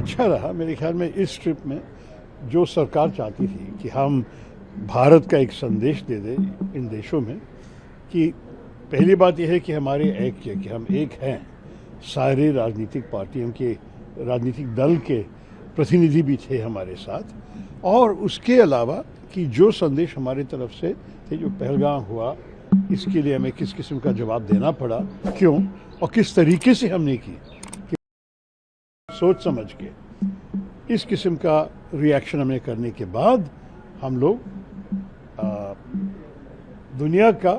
अच्छा रहा मेरे ख्याल में इस ट्रिप में। जो सरकार चाहती थी कि हम भारत का एक संदेश दे दें इन देशों में कि पहली बात यह है कि हमारे ऐक्य कि हम एक हैं, सारे राजनीतिक पार्टियों के राजनीतिक दल के प्रतिनिधि भी थे हमारे साथ, और उसके अलावा कि जो संदेश हमारे तरफ से थे, जो पहलगाम हुआ इसके लिए हमें किस किस्म का जवाब देना पड़ा, क्यों और किस तरीके से हमने की, कि सोच समझ के इस किस्म का रिएक्शन हमें करने के बाद हम लोग दुनिया का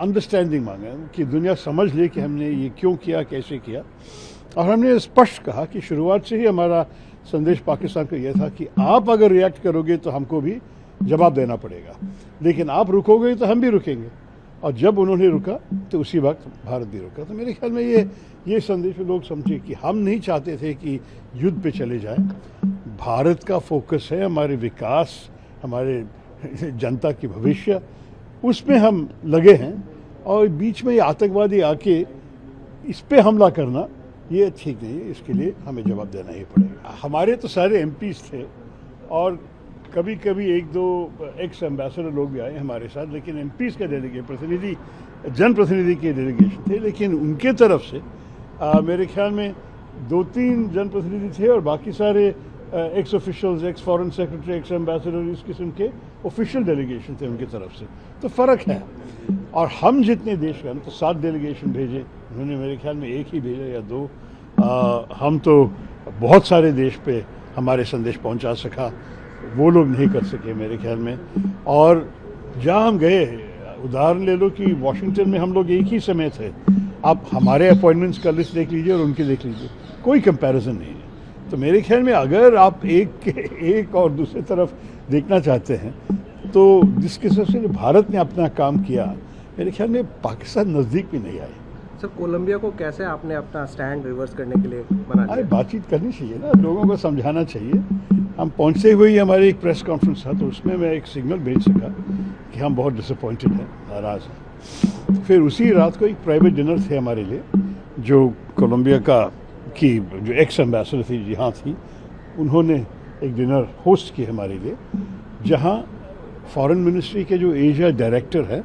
अंडरस्टैंडिंग मांगे कि दुनिया समझ ले कि हमने ये क्यों किया, कैसे किया। और हमने स्पष्ट कहा कि शुरुआत से ही हमारा संदेश पाकिस्तान को यह था कि आप अगर रिएक्ट करोगे तो हमको भी जवाब देना पड़ेगा, लेकिन आप रुकोगे तो हम भी रुकेंगे। और जब उन्होंने रुका तो उसी वक्त भारत भी रुका। तो मेरे ख्याल में ये संदेश लोग समझे कि हम नहीं चाहते थे कि युद्ध पे चले जाए। भारत का फोकस है हमारे विकास, हमारे जनता की भविष्य, उसमें हम लगे हैं। और बीच में ये आतंकवादी आके इस पे हमला करना ये ठीक नहीं है, इसके लिए हमें जवाब देना ही पड़ेगा। हमारे तो सारे एमपीज थे और कभी कभी एक दो एक्स एम्बेसडर लोग भी आए हमारे साथ, लेकिन एमपीज का प्रतिनिधि जनप्रतिनिधि के डेलीगेशन थे। लेकिन उनके तरफ से मेरे ख्याल में 2-3 जनप्रतिनिधि थे और बाकी सारे x officials, x foreign secretary, x ambassador, इस किस्म के ऑफिशियल डेलीगेशन थे उनकी तरफ से। तो फ़र्क है। और हम जितने देश गए तो 7 डेलीगेशन भेजे, उन्होंने मेरे ख्याल में 1 ही भेजा या 2। हम तो बहुत सारे देश पे हमारे संदेश पहुंचा सका, वो लोग नहीं कर सके मेरे ख्याल में। और जहाँ हम गए, उदाहरण ले लो कि वॉशिंगटन में हम लोग एक ही समय थे। आप हमारे अपॉइंटमेंट्स का लिस्ट देख लीजिए और उनकी देख लीजिए, कोई कंपैरिजन नहीं है। तो मेरे ख्याल में अगर आप एक और दूसरी तरफ देखना चाहते हैं तो जिस किस्म से भारत ने अपना काम किया, मेरे ख्याल में पाकिस्तान नज़दीक भी नहीं आए। सर, कोलंबिया को कैसे आपने अपना स्टैंड रिवर्स करने के लिए बना लिया? बातचीत करनी चाहिए ना, लोगों को समझाना चाहिए। हम पहुंचते हुए ही हमारी एक प्रेस कॉन्फ्रेंस था, तो उसमें मैं एक सिग्नल भेज सका कि हम बहुत डिसअपॉइंटेड हैं, नाराज़ हैं। फिर उसी रात को एक प्राइवेट डिनर थे हमारे लिए, जो कोलंबिया की जो एक्स एम्बेसडर थी जहाँ थी, उन्होंने एक डिनर होस्ट की हमारे लिए, जहाँ फॉरेन मिनिस्ट्री के जो एशिया डायरेक्टर हैं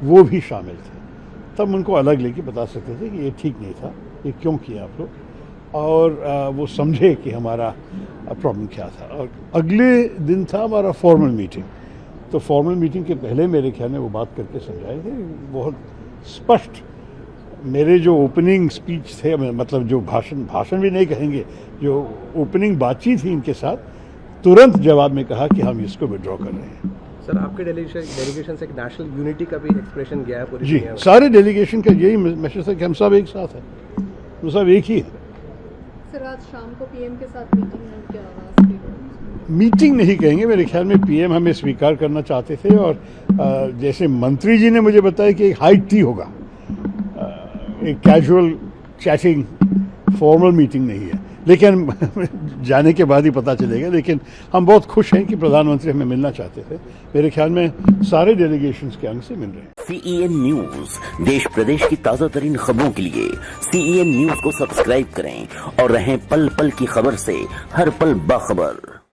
वो भी शामिल थे। तब उनको अलग लेके बता सकते थे कि ये ठीक नहीं था, ये क्यों किया आप लोग, और वो समझे कि हमारा प्रॉब्लम क्या था। और अगले दिन था हमारा फॉर्मल मीटिंग। तो फॉर्मल मीटिंग के पहले मेरे ख्याल में वो बात करके समझाए थे बहुत स्पष्ट। मेरे जो ओपनिंग स्पीच थे, मतलब जो भाषण भी नहीं कहेंगे, जो ओपनिंग बातचीत थी इनके साथ, तुरंत जवाब में कहा कि हम इसको विड्रॉ कर रहे हैं। सर, आपके डेलीगेशन से एक नेशनल यूनिटी का भी एक्सप्रेशन गया है पूरी जी, दुनिया में। सारे डेलीगेशन का यही मैसेज था कि हम सब एक साथ हैं, वो सब एक ही है। सर, आज शाम को पीएम के साथ मीटिंग में क्या आवाज़? मीटिंग नहीं कहेंगे, मेरे ख्याल में पीएम हमें स्वीकार करना चाहते थे। और जैसे मंत्री जी ने मुझे बताया कि एक हाई टी होगा, एक कैजुअल चैटिंग, फॉर्मल मीटिंग नहीं है, लेकिन जाने के बाद ही पता चलेगा। लेकिन हम बहुत खुश हैं कि प्रधानमंत्री हमें मिलना चाहते थे। मेरे ख्याल में सारे डेलीगेशंस के अंग से मिल रहे हैं। CEN न्यूज, देश प्रदेश की ताजा तरीन खबरों के लिए CEN न्यूज को सब्सक्राइब करें और रहें पल पल की खबर से हर पल बाखबर।